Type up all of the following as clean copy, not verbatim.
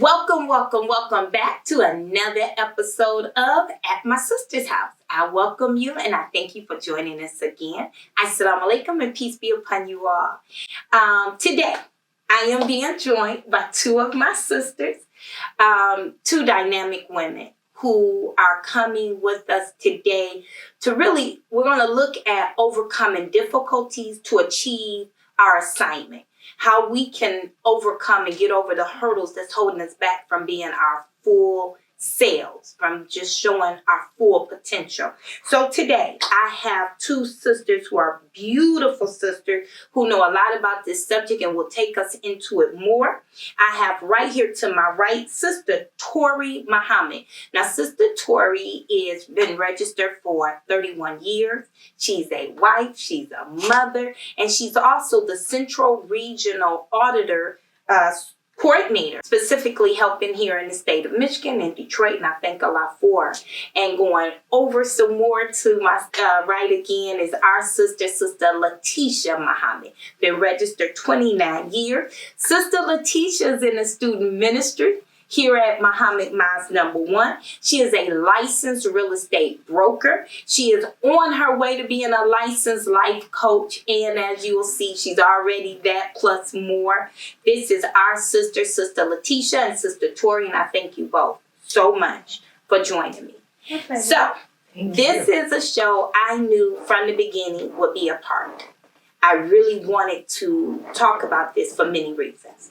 Welcome back to another episode of At My Sister's House. I welcome you and I thank you for joining us again. Assalamu alaikum and peace be upon you all. Today, I am being joined by two of my sisters, two dynamic women who are coming with us today to we're going to look at overcoming difficulties to achieve our assignment. How we can overcome and get over the hurdles that's holding us back from being our full selves, from just showing our full potential. So today, I have two sisters who are beautiful sisters who know a lot about this subject and will take us into it more. I have right here to my right, Sister Tori Muhammad. Now, Sister Tori has been registered for 31 years. She's a wife, she's a mother, and she's also the Central Regional Auditor Coordinator, specifically helping here in the state of Michigan and Detroit, and I thank Allah for her. And going over some more to my right again is our sister Letitia Muhammad. Been registered 29 years. Sister Letitia is in the student ministry here at Muhammad Mosque number 1. She is a licensed real estate broker. She is on her way to being a licensed life coach. And as you will see, she's already that plus more. This is our sister, Sister Letitia and Sister Tori. And I thank you both so much for joining me. Okay. So this is a show I knew from the beginning would be a part. I really wanted to talk about this for many reasons.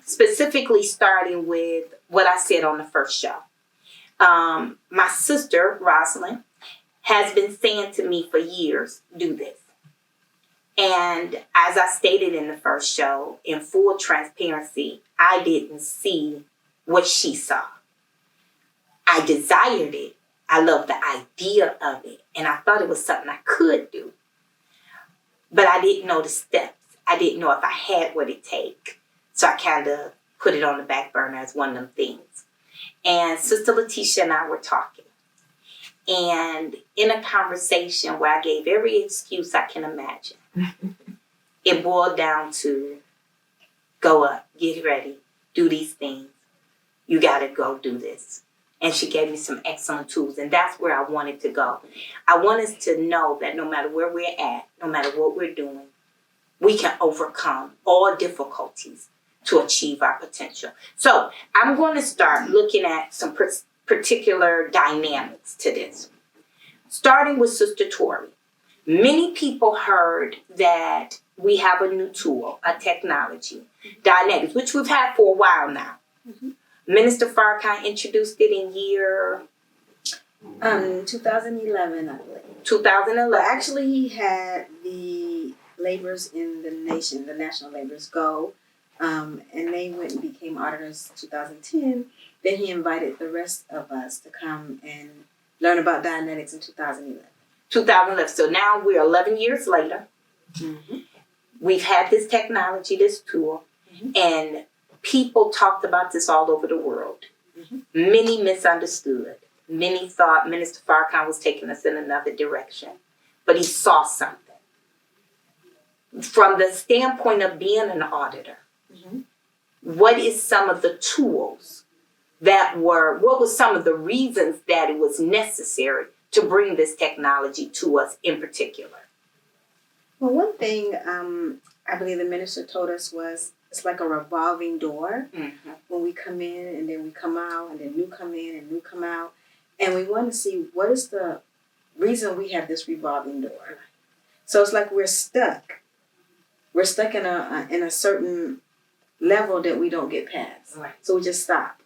Specifically starting with what I said on the first show. My sister, Rosalind, has been saying to me for years, do this. And as I stated in the first show, in full transparency, I didn't see what she saw. I desired it. I loved the idea of it. And I thought it was something I could do. But I didn't know the steps. I didn't know if I had what it takes. So I kind of put it on the back burner as one of them things. And Sister Letitia and I were talking. And in a conversation where I gave every excuse I can imagine, it boiled down to go up, get ready, do these things. You got to go do this. And she gave me some excellent tools. And that's where I wanted to go. I want us to know that no matter where we're at, no matter what we're doing, we can overcome all difficulties to achieve our potential. So I'm going to start looking at some particular dynamics to this. Starting with Sister Tori. Many people heard that we have a new tool, a technology, Dianetics, which we've had for a while now. Mm-hmm. Minister Farrakhan introduced it in year 2011, I believe. 2011. Well, actually, he had the laborers in the nation, the national laborers, go. And they went and became auditors in 2010. Then he invited the rest of us to come and learn about Dianetics in 2011. 2011. So now we're 11 years later. Mm-hmm. We've had this technology, this tool, and people talked about this all over the world. Mm-hmm. Many misunderstood. Many thought Minister Farrakhan was taking us in another direction. But he saw something. From the standpoint of being an auditor, what is some of the tools what was some of the reasons that it was necessary to bring this technology to us in particular? Well, one thing I believe the minister told us was it's like a revolving door. Mm-hmm. When we come in and then we come out and then new come in and new come out. And we want to see what is the reason we have this revolving door. So it's like we're stuck. We're stuck in a certain level that we don't get past. Right. So we just stop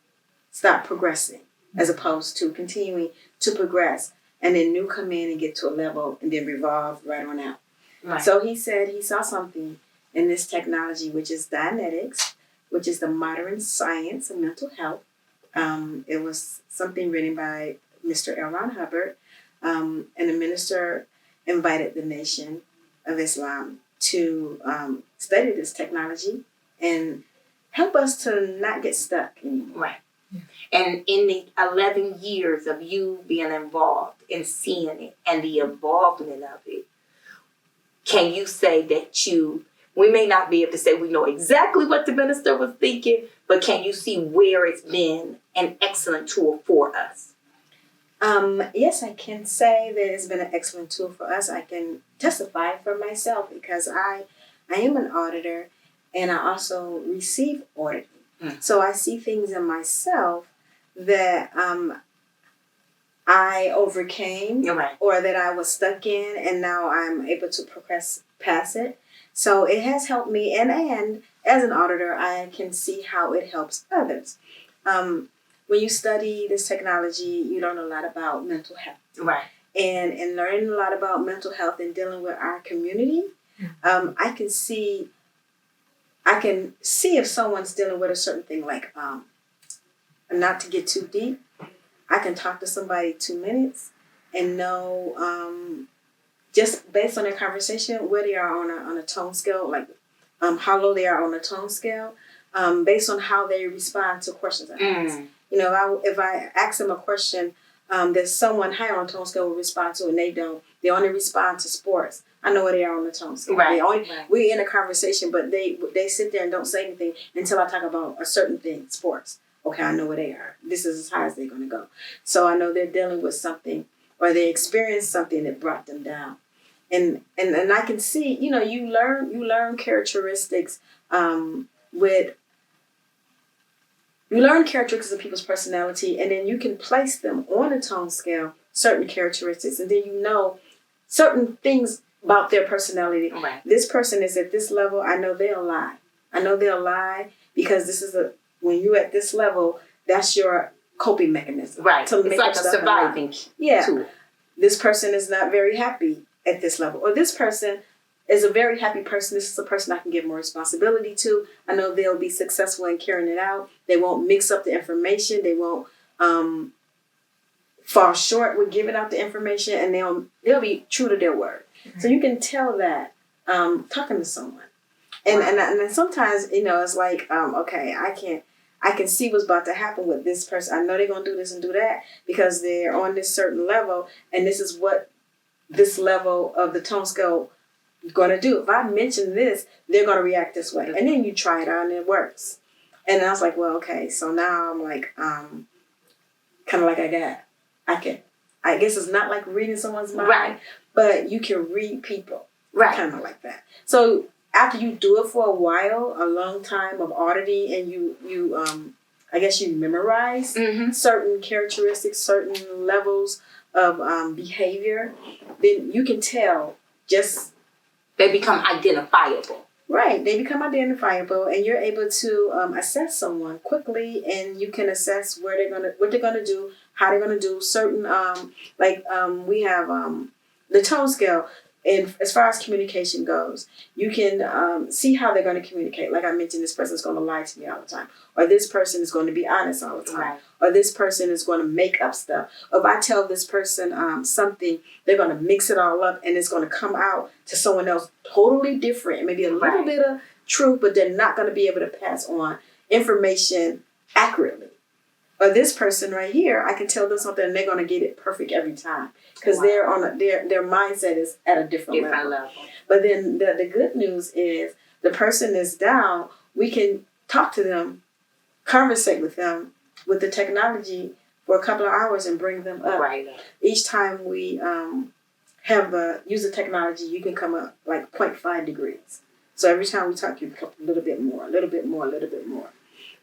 progressing as opposed to continuing to progress and then new come in and get to a level and then revolve right on out. Right. So he said he saw something in this technology, which is Dianetics, which is the modern science of mental health. It was something written by Mr. L. Ron Hubbard, and the minister invited the Nation of Islam to study this technology and help us to not get stuck anymore. Right. And in the 11 years of you being involved in seeing it and the involvement of it, can you say that you We may not be able to say we know exactly what the minister was thinking, but can you see where it's been an excellent tool for us? Yes, I can say that it's been an excellent tool for us. I can testify for myself because I am an auditor and I also receive auditing. So I see things in myself that I overcame or that I was stuck in, and now I'm able to progress past it. So it has helped me, and as an auditor, I can see how it helps others. When you study this technology, you learn a lot about mental health. Right. And in learning a lot about mental health and dealing with our community, I can see if someone's dealing with a certain thing, like not to get too deep. I can talk to somebody 2 minutes and know just based on their conversation where they are on a tone scale, like how low they are on a tone scale, based on how they respond to questions I ask. You know, if I ask them a question that someone high on tone scale will respond to, and they don't, they only respond to sports. I know where they are on the tone scale. Right. We're in a conversation, but they sit there and don't say anything until I talk about a certain thing, sports. Okay, I know where they are. This is as high as they're going to go. So I know they're dealing with something, or they experienced something that brought them down. And I can see, you know, you learn characteristics of people's personality, and then you can place them on a tone scale, certain characteristics, and then you know certain things about their personality. Right. This person is at this level. I know they'll lie. I know they'll lie because this is when you're at this level, that's your coping mechanism. Right. To it's like a surviving tool. This person is not very happy at this level, or this person is a very happy person. This is a person I can give more responsibility to. I know they'll be successful in carrying it out. They won't mix up the information. They won't fall short with giving out the information, and they'll be true to their word. Mm-hmm. So you can tell that talking to someone, and sometimes, you know, it's like okay, I can see what's about to happen with this person. I know they're gonna do this and do that because they're on this certain level, and this is what this level of the tone scale going to do. If I mention this, they're going to react this way. And then you try it out and it works. And I was like, well, okay. So now I'm like, kind of like I guess it's not like reading someone's mind, right, but you can read people. Right. Kind of like that. So after you do it for a while, a long time of auditing, and you I guess you memorize certain characteristics, certain levels of behavior, then you can tell just... They become identifiable. Right. They become identifiable, and you're able to assess someone quickly, and you can assess what they're gonna do, how they're gonna do certain we have the tone scale. And as far as communication goes, you can see how they're going to communicate. Like I mentioned, this person's going to lie to me all the time, or this person is going to be honest all the time, right, or this person is going to make up stuff. Or if I tell this person something, they're going to mix it all up, and it's going to come out to someone else totally different. Maybe a little bit of truth, but they're not going to be able to pass on information accurately. Or this person right here, I can tell them something, and they're going to get it perfect every time because they're on their mindset is at a different level. But then the good news is the person is down. We can talk to them, conversate with them with the technology for a couple of hours and bring them up. Right. Each time we use the technology, you can come up like 0.5 degrees. So every time we talk, you become a little bit more, a little bit more, a little bit more.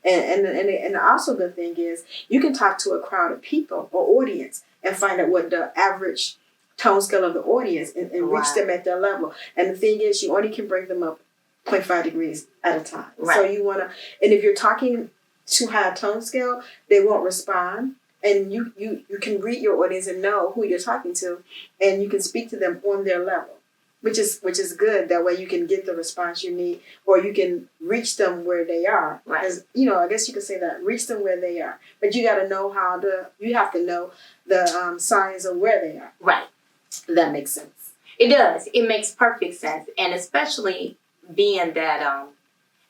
And the also good thing is you can talk to a crowd of people or audience and find out what the average tone scale of the audience and reach them at their level. And the thing is, you only can bring them up 0.5 degrees at a time. Right. So you want to, and if you're talking too high a tone scale, they won't respond. And you can read your audience and know who you're talking to, and you can speak to them on their level. Which is good. That way you can get the response you need, or you can reach them where they are. Right. Because, I guess you could say that, reach them where they are. But you got to know you have to know the signs of where they are. Right. That makes sense. It does. It makes perfect sense. And especially being that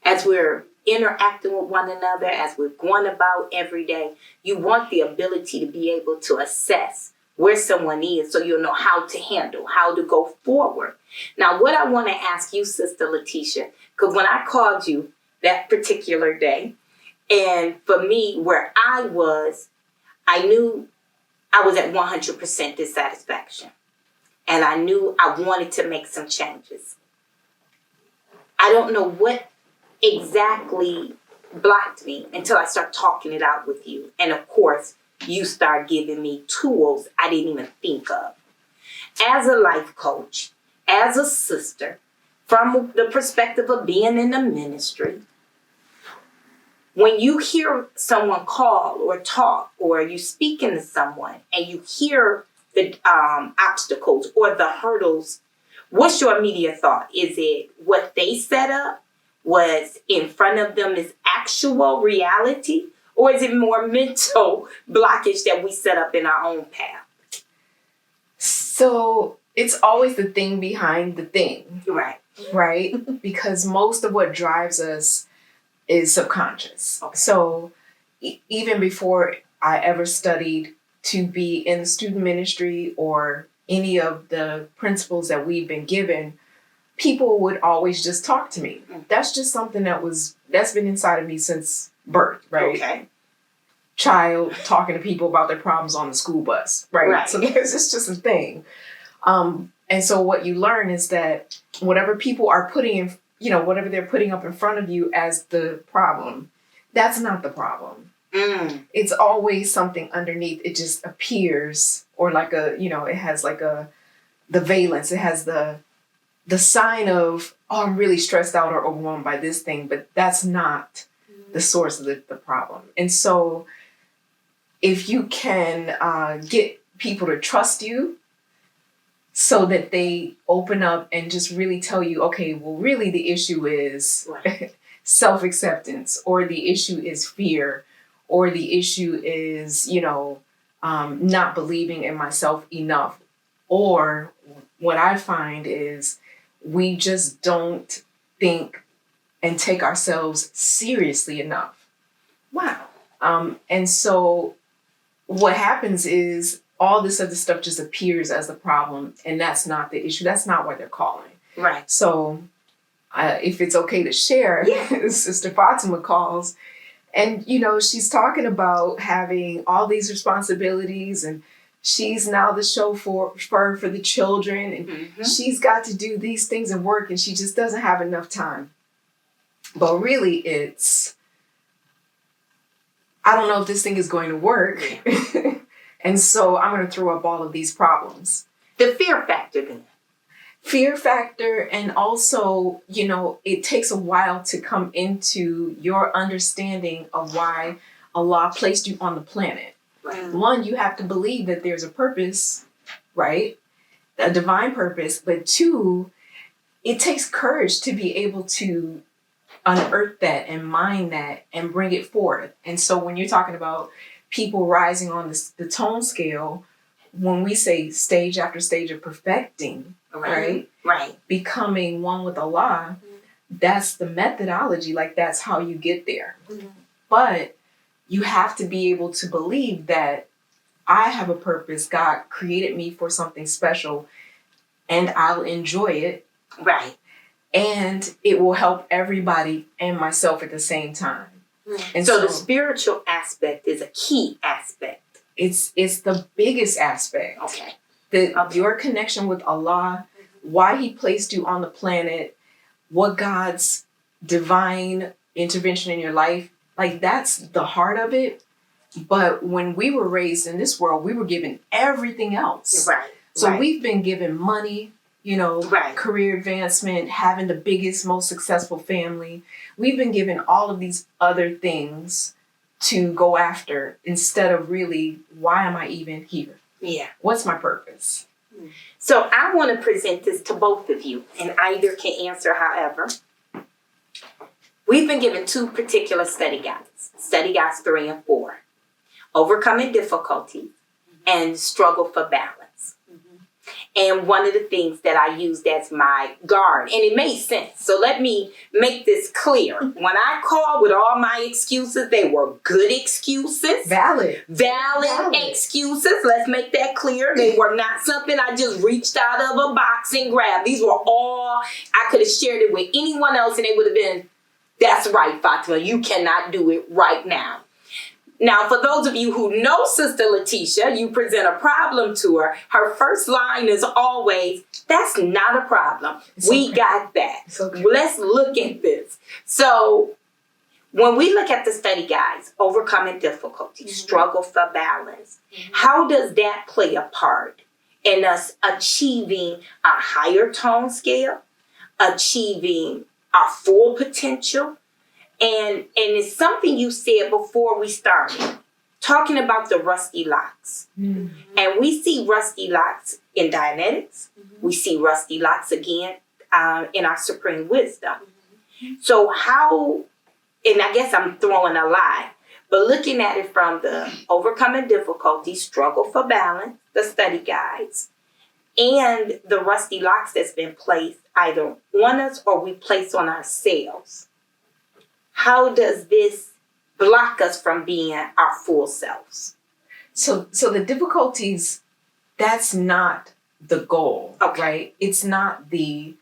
as we're interacting with one another, as we're going about every day, you want the ability to be able to assess where someone is so you'll know how to handle, how to go forward. Now, what I want to ask you, Sister Letitia, because when I called you that particular day, and for me, where I was, I knew I was at 100% dissatisfaction. And I knew I wanted to make some changes. I don't know what exactly blocked me until I started talking it out with you. And of course, you start giving me tools I didn't even think of. As a life coach, as a sister, from the perspective of being in the ministry, when you hear someone call or talk, or you speaking to someone and you hear the obstacles or the hurdles, what's your immediate thought? Is it what they set up was in front of them is actual reality? Or is it more mental blockage that we set up in our own path? So it's always the thing behind the thing. Right. Right? Because most of what drives us is subconscious. Okay. So even before I ever studied to be in the student ministry or any of the principles that we've been given, people would always just talk to me. That's just something that's been inside of me since birth, right? Okay. Child talking to people about their problems on the school bus, right? Right. So it's just a thing. And so what you learn is that whatever people are putting in, whatever they're putting up in front of you as the problem, that's not the problem. It's always something underneath. It just appears, or like it has like the valence. It has the sign of, oh, I'm really stressed out or overwhelmed by this thing, but that's not the source of the problem. And so if you can get people to trust you so that they open up and just really tell you, okay, well, really the issue is self-acceptance, or the issue is fear, or the issue is, not believing in myself enough. Or what I find is we just don't think and take ourselves seriously enough. Wow. And so what happens is all this other stuff just appears as the problem, and that's not the issue. That's not what they're calling. Right. So if it's okay to share, Sister Fatimah calls, and, she's talking about having all these responsibilities, and she's now the chauffeur for the children, and she's got to do these things and work, and she just doesn't have enough time. But really it's, I don't know if this thing is going to work. And so I'm going to throw up all of these problems. The fear factor then. Fear factor, and also, it takes a while to come into your understanding of why Allah placed you on the planet. Right. One, you have to believe that there's a purpose, right? A divine purpose. But two, it takes courage to be able to unearth that and mine that and bring it forth. And so when you're talking about people rising on the tone scale, when we say stage after stage of perfecting, right? Becoming one with Allah, that's the methodology. Like, that's how you get there. But you have to be able to believe that I have a purpose. God created me for something special, and I'll enjoy it. Right. And it will help everybody and myself at the same time. And so the spiritual aspect is a key aspect. It's the biggest aspect. Okay. Your connection with Allah, why He placed you on the planet, what God's divine intervention in your life, like, that's the heart of it. But when we were raised in this world, we were given everything else. Right. So we've been given money, career advancement, having the biggest, most successful family. We've been given all of these other things to go after instead of really, why am I even here? Yeah. What's my purpose? So I want to present this to both of you, and either can answer however. We've been given two particular study guides 3 and 4, Overcoming Difficulty and Struggle for Balance. And one of the things that I used as my guard, and it made sense. So let me make this clear. When I called with all my excuses, they were good excuses. Valid Excuses. Let's make that clear. They were not something I just reached out of a box and grabbed. These were all, I could have shared it with anyone else and they would have been, that's right, Fatima, you cannot do it right now. Now, for those of you who know Sister Letitia, you present a problem to her. Her first line is always, that's not a problem. We got that. Let's look at this. So when we look at the study guides, overcoming difficulties, struggle for balance, how does that play a part in us achieving a higher tone scale, achieving our full potential? And it's something you said before we started, talking about the rusty locks. And we see rusty locks in Dianetics. We see rusty locks again in our Supreme Wisdom. So how, and I guess I'm throwing a lie, but looking at it from the overcoming difficulties, struggle for balance, the study guides, and the rusty locks that's been placed either on us or we place on ourselves. How does this block us from being our full selves? So the difficulties, that's not the goal, right? It's not the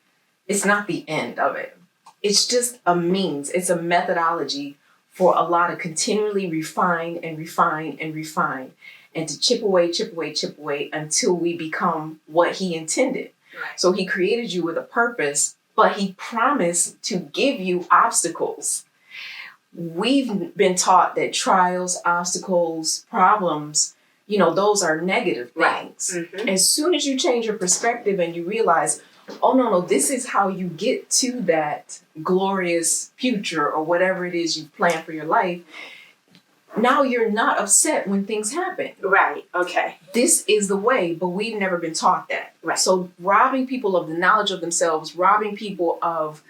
end of it. It's just a means. It's a methodology for Allah to continually refine and refine and refine and to chip away until we become what he intended. Right. So he created you with a purpose, but he promised to give you obstacles. We've been taught that trials, obstacles, problems, those are negative things. Right. As soon as you change your perspective and you realize, oh, no, this is how you get to that glorious future or whatever it is you plan for your life. Now you're not upset when things happen. Right. Okay. This is the way, but we've never been taught that. Right. So robbing people of the knowledge of themselves, robbing people of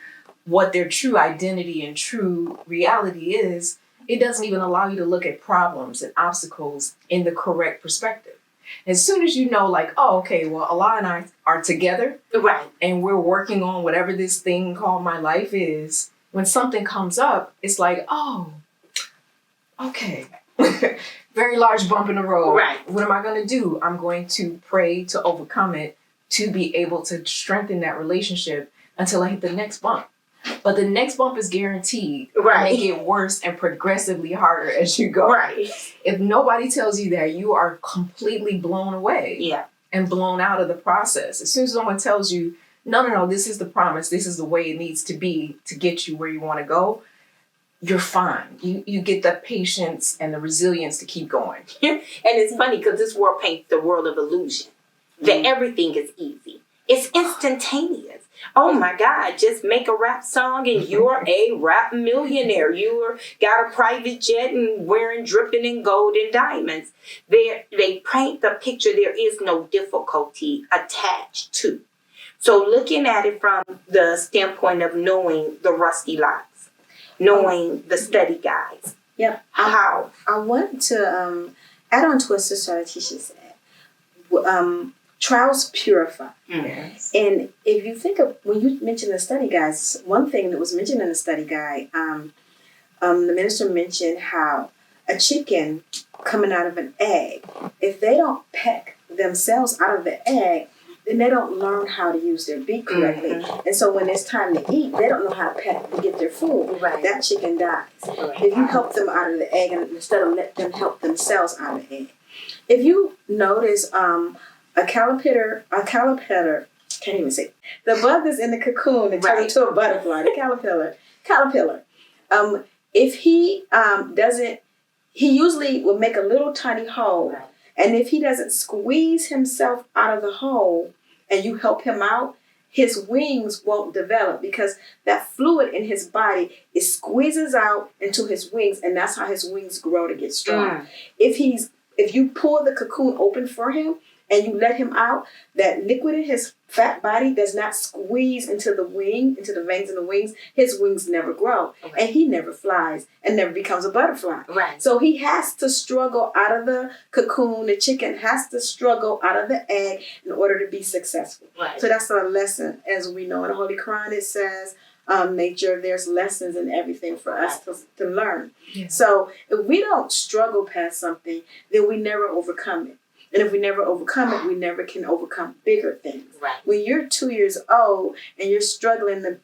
what their true identity and true reality is, it doesn't even allow you to look at problems and obstacles in the correct perspective. As soon as you know, like, oh, okay, well, Allah and I are together. Right. And we're working on whatever this thing called my life is. When something comes up, it's like, oh, okay. Very large bump in the road. Right. What am I going to do? I'm going to pray to overcome it, to be able to strengthen that relationship until I hit the next bump. But the next bump is guaranteed. Right. And they get worse and progressively harder as you go. Right. If nobody tells you that, you are completely blown away. Yeah. And blown out of the process. As soon as someone tells you, no, this is the promise, this is the way it needs to be to get you where you want to go, you're fine. You get the patience and the resilience to keep going. And it's funny because this world paints the world of illusion. That everything is easy. It's instantaneous. Oh my God, just make a rap song and you're a rap millionaire. You got a private jet and dripping in gold and diamonds. They paint the picture there is no difficulty attached to. So looking at it from the standpoint of knowing the rusty locks, knowing the study guides. Yep. How? I want to add on to what Sister Letitia said. Trials purify. Yes. And if you think of, when you mentioned the study guides, one thing that was mentioned in the study guide, the minister mentioned how a chicken coming out of an egg, if they don't peck themselves out of the egg, then they don't learn how to use their beak correctly. And so when it's time to eat, they don't know how to peck to get their food. Right. That chicken dies. If you help them out of the egg and instead of let them help themselves out of the egg. If you notice, a caterpillar, can't even say, the bug is in the cocoon and turns into a butterfly, the caterpillar. If he doesn't, he usually will make a little tiny hole. Right. And if he doesn't squeeze himself out of the hole and you help him out, his wings won't develop because that fluid in his body, it squeezes out into his wings and that's how his wings grow to get strong. If you pull the cocoon open for him, and you let him out, that liquid in his fat body does not squeeze into the veins in the wings. His wings never grow, and he never flies and never becomes a butterfly. Right. So he has to struggle out of the cocoon. The chicken has to struggle out of the egg in order to be successful. Right. So that's a lesson. As we know in the Holy Quran, it says, nature, there's lessons in everything for us to learn. Yeah. So if we don't struggle past something, then we never overcome it. And if we never overcome it, we never can overcome bigger things. Right. When you're 2 years old and you're struggling to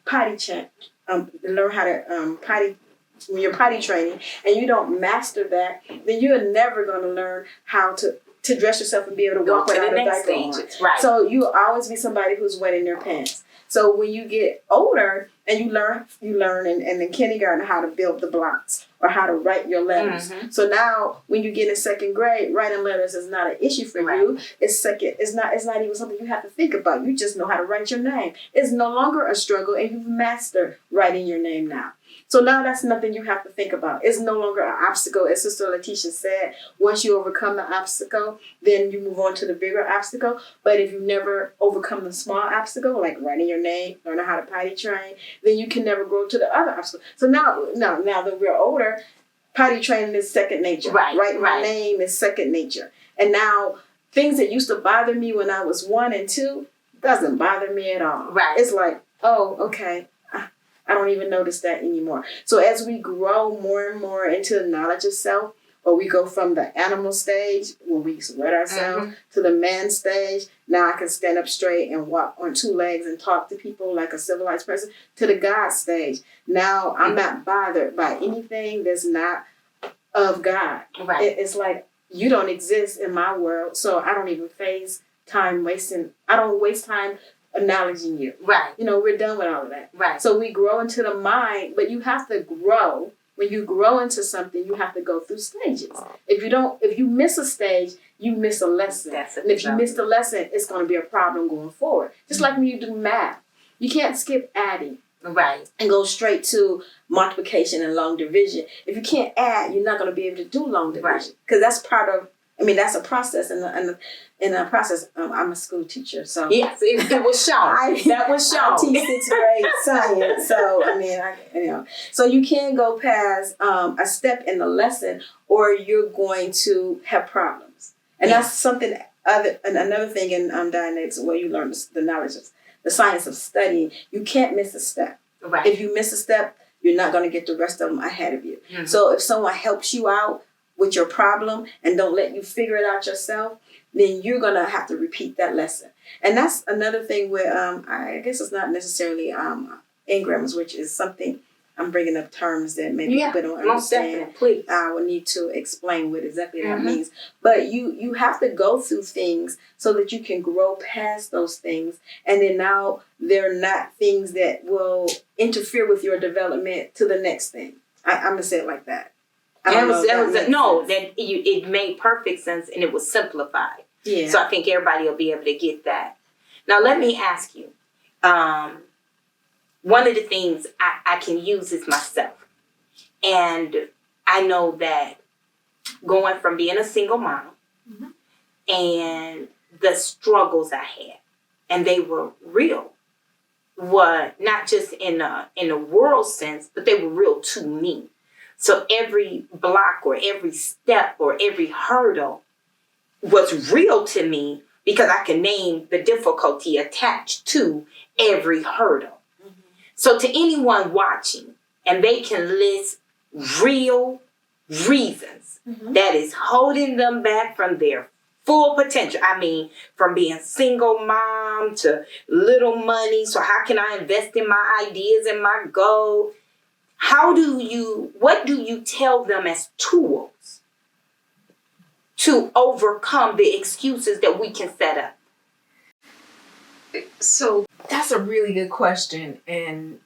learn how to potty, when you're potty training and you don't master that, then you're never going to learn how to dress yourself and be able to walk without a diaper on. Right. So you'll always be somebody who's wet in their pants. So when you get older and you learn in kindergarten how to build the blocks or how to write your letters. Mm-hmm. So now when you get in second grade, writing letters is not an issue for you. It's not even something you have to think about. You just know how to write your name. It's no longer a struggle, and you've mastered writing your name now. So now that's nothing you have to think about. It's no longer an obstacle. As Sister Letitia said, once you overcome the obstacle, then you move on to the bigger obstacle. But if you never overcome the small obstacle, like writing your name, learning how to potty train, then you can never grow to the other obstacle. So now that we're older, potty training is second nature. Writing my name is second nature. And now things that used to bother me when I was 1 and 2 doesn't bother me at all. Right. It's like, oh, okay. I don't even notice that anymore. So as we grow more and more into the knowledge of self, or we go from the animal stage when we sweat ourselves to the man stage, now I can stand up straight and walk on 2 legs and talk to people like a civilized person, to the God stage. Now I'm not bothered by anything that's not of God. Right. It's like, you don't exist in my world, so I don't even face time wasting. I don't waste time acknowledging you. Right. We're done with all of that. Right. So we grow into the mind, but you have to grow. When you grow into something, you have to go through stages. If you miss a stage, you miss a lesson. And if you miss the lesson, it's going to be a problem going forward. Just like when you do math. You can't skip adding. Right. And go straight to multiplication and long division. If you can't add, you're not going to be able to do long division. Because that's part of, that's a process. In a process, I'm a school teacher, so yes, it was shown. That was shown. I teach 6th grade science, so so you can't go past a step in the lesson, or you're going to have problems. And that's something another thing in Dianetics, where you learn the knowledge of the science of studying. You can't miss a step. Right. If you miss a step, you're not going to get the rest of them ahead of you. Mm-hmm. So if someone helps you out with your problem and don't let you figure it out yourself, then you're going to have to repeat that lesson. And that's another thing where I guess it's not necessarily engrams, which is something I'm bringing up terms that maybe people don't understand. Please. I will need to explain what exactly that means. But you have to go through things so that you can grow past those things. And then now they're not things that will interfere with your development to the next thing. I'm going to say it like that. It made perfect sense, and it was simplified. Yeah. So I think everybody will be able to get that. Now let me ask you, one of the things I can use is myself. And I know that going from being a single mom and the struggles I had, and they were real, were not just in a world sense, but they were real to me. So every block or every step or every hurdle was real to me, because I can name the difficulty attached to every hurdle. Mm-hmm. So to anyone watching, and they can list real reasons that is holding them back from their full potential. I mean, from being single mom to little money. So how can I invest in my ideas and my goals? What do you tell them as tools to overcome the excuses that we can set up? So that's a really good question. And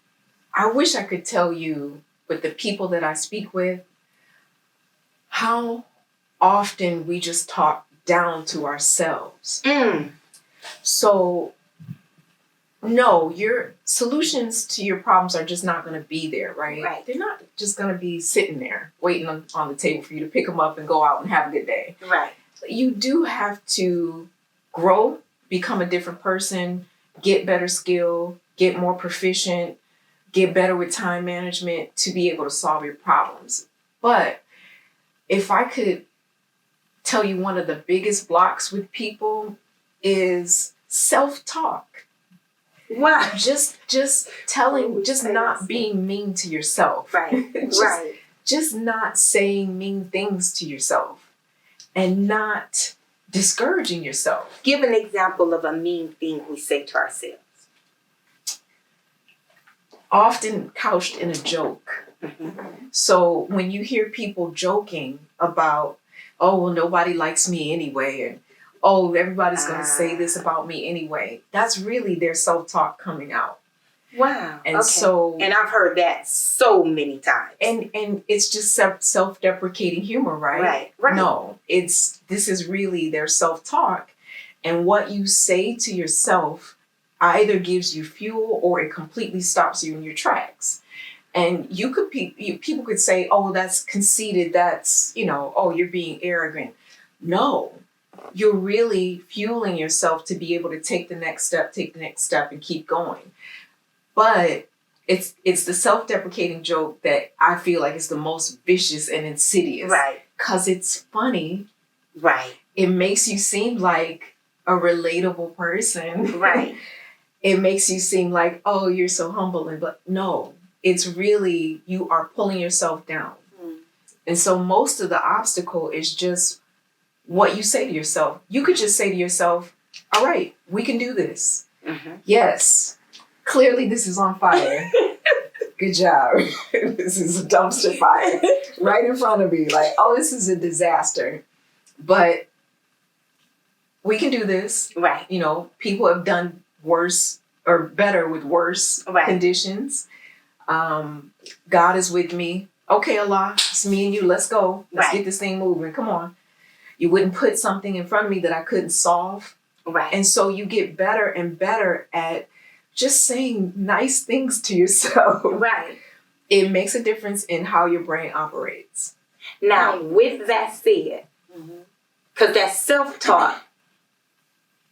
I wish I could tell you, with the people that I speak with, how often we just talk down to ourselves. So no, your solutions to your problems are just not going to be there, right? They're not just going to be sitting there waiting on the table for you to pick them up and go out and have a good day. Right. You do have to grow, become a different person, get better skill, get more proficient, get better with time management to be able to solve your problems. But if I could tell you, one of the biggest blocks with people is self-talk. Wow. Just not being mean to yourself. Right. Right. Just not saying mean things to yourself and not discouraging yourself. Give an example of a mean thing we say to ourselves. Often couched in a joke. Mm-hmm. So when you hear people joking about, oh, well, nobody likes me anyway, and oh, everybody's going to say this about me anyway, that's really their self-talk coming out. Wow. And okay. so, and I've heard that so many times. And it's just self-deprecating humor, right? Right. No, this is really their self-talk, and what you say to yourself either gives you fuel or it completely stops you in your tracks. And people could say, oh, that's conceited, that's, oh, you're being arrogant. No, you're really fueling yourself to be able to take the next step and keep going. But it's the self-deprecating joke that I feel like is the most vicious and insidious. Right. Because it's funny. Right. It makes you seem like a relatable person. Right. It makes you seem like, oh, you're so humble. But no, it's really, you are pulling yourself down. Mm. And so most of the obstacle is just what you say to yourself. You could just say to yourself, all right, we can do this. Mm-hmm. Yes. Clearly this is on fire. Good job. This is a dumpster fire right in front of me. Like, oh, this is a disaster. But we can do this. Right. People have done worse or better with worse right. conditions. God is with me. Okay, Allah, it's me and you. Let's go. Let's right. get this thing moving. Come on. You wouldn't put something in front of me that I couldn't solve. Right. And so you get better and better at just saying nice things to yourself. Right. It makes a difference in how your brain operates. Now, with that said, because that self-talk,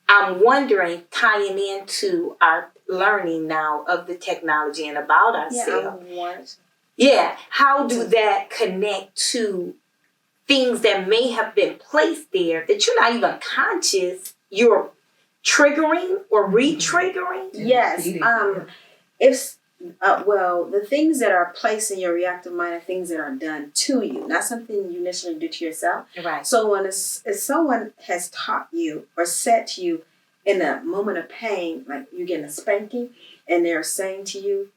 I'm wondering, tying into our learning now of the technology and about ourselves. Yeah, how do that connect to things that may have been placed there that you're not even conscious you're triggering or re-triggering? Yes. The things that are placed in your reactive mind are things that are done to you, not something you necessarily do to yourself. Right. So if someone has taught you or said to you in a moment of pain, like you're getting a spanking, and they're saying to you,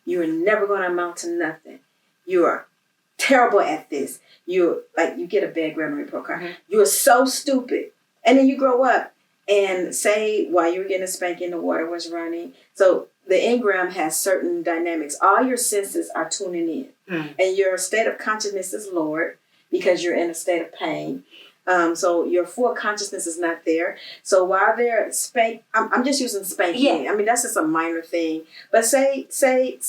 you're never going to amount to nothing. You are terrible at this. You get a bad grammar report card. Mm-hmm. You are so stupid. And then you grow up and say while you were getting a spanking, the water was running. So the engram has certain dynamics. All your senses are tuning in. Mm. And your state of consciousness is lowered because you're in a state of pain. So your full consciousness is not there. So while they're I'm just using spanking. Yeah. I mean, that's just a minor thing. But say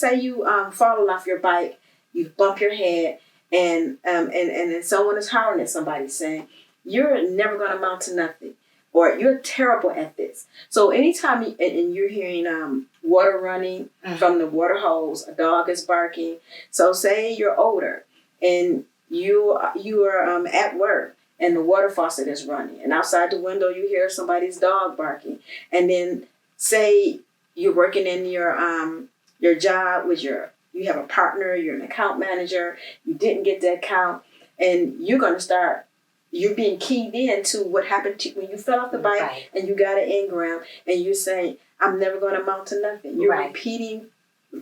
you falling off your bike, you bump your head, and then someone is hollering at somebody saying, you're never going to amount to nothing, or you're terrible at this. So anytime you're hearing water running from the water hose, a dog is barking. So say you're older and you are at work and the water faucet is running, and outside the window you hear somebody's dog barking. And then say you're working in your job with you have a partner, you're an account manager, you didn't get the account, and you're being keyed in to what happened to when you fell off the bike. Right. And you got an engram, and you're saying, I'm never going to amount to nothing. You're right. Repeating,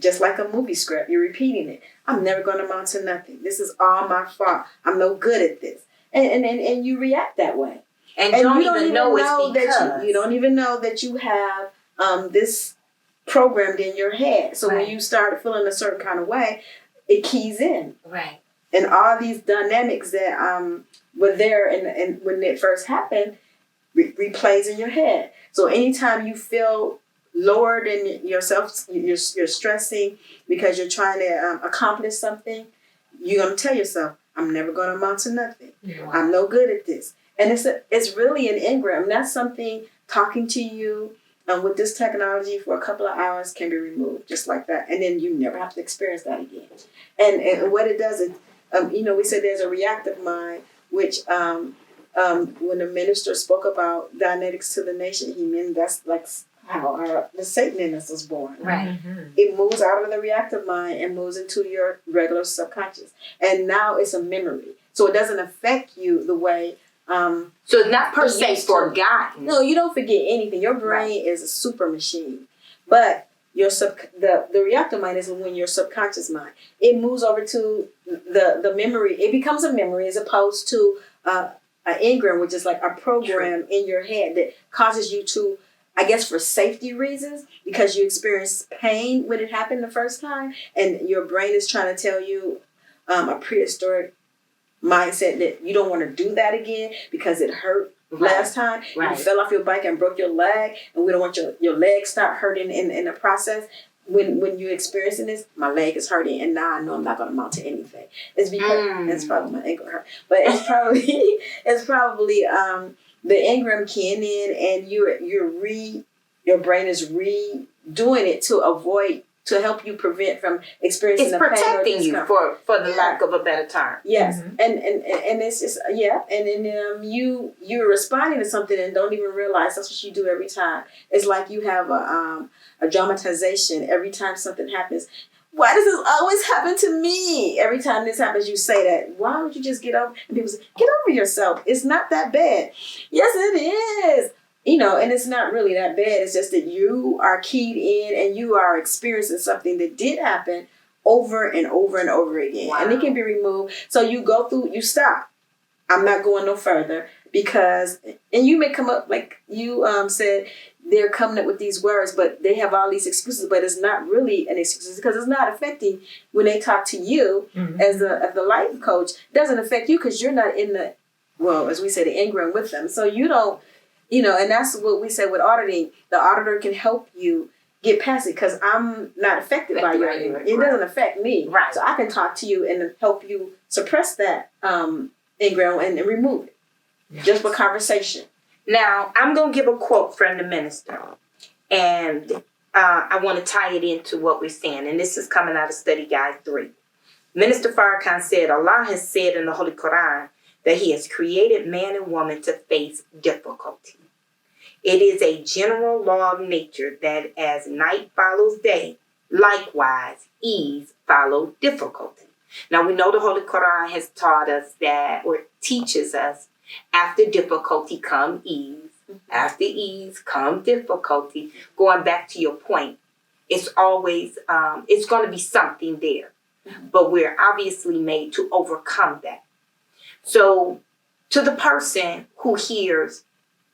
just like a movie script, you're repeating it. I'm never going to amount to nothing. This is all my fault. I'm no good at this. And you react that way. And you don't even know it's because. You don't even know that you have this programmed in your head. So when you start feeling a certain kind of way, it keys in. Right. And all these dynamics that were there and when it first happened, replays in your head. So anytime you feel lower than yourself, you're stressing because you're trying to accomplish something, you're going to tell yourself, I'm never going to amount to nothing. Yeah. I'm no good at this. And it's really an engram. That's something talking to you with this technology for a couple of hours can be removed just like that. And then you never have to experience that again. And what it does is, we said there's a reactive mind, which when the minister spoke about Dianetics to the nation, he meant that's like how the Satan in us was born. Right. It moves out of the reactive mind and moves into your regular subconscious. And now it's a memory. So it doesn't affect you the way... so it's not per se forgotten. No, you don't forget anything. Your brain is a super machine. But the reactive mind is when your subconscious mind. It moves over to the memory. It becomes a memory as opposed to an engram, which is like a program in your head that causes you to, I guess for safety reasons, because you experienced pain when it happened the first time, and your brain is trying to tell you a prehistoric mindset that you don't want to do that again because it hurt last time. You fell off your bike and broke your leg, and we don't want your leg start hurting in the process. When you're experiencing this, my leg is hurting, and now I know I'm not going to mount to anything. It's because it's probably my ankle hurt, but it's probably the engram keying in, and your brain is redoing it to help you prevent from experiencing the pain. It's protecting you for the lack of a better term. Yes, and it's just and then you're responding to something and don't even realize that's what you do every time. It's like you have a dramatization every time something happens. Why does this always happen to me? Every time this happens, you say that. Why don't you just get over? And people say, get over yourself. It's not that bad. Yes, it is. And it's not really that bad. It's just that you are keyed in and you are experiencing something that did happen over and over and over again. Wow. And it can be removed. So you stop. I'm not going no further because, and you may come up, like you said, they're coming up with these words, but they have all these excuses, but it's not really an excuse because it's not affecting when they talk to you as the life coach. It doesn't affect you because you're not in as we say, the engram with them. So you don't, and that's what we said with auditing. The auditor can help you get past it because I'm not affected by your engram. It doesn't affect me. Right. So I can talk to you and help you suppress that engram and remove it just with conversation. Now, I'm going to give a quote from the minister, and I want to tie it into what we're saying, and this is coming out of Study Guide 3. Minister Farrakhan said, Allah has said in the Holy Quran that he has created man and woman to face difficulty. It is a general law of nature that as night follows day, likewise ease follows difficulty. Now, we know the Holy Quran has taught us that, or teaches us, after difficulty come ease. After ease come difficulty. Going back to your point, it's always, it's going to be something there. But we're obviously made to overcome that. So to the person who hears,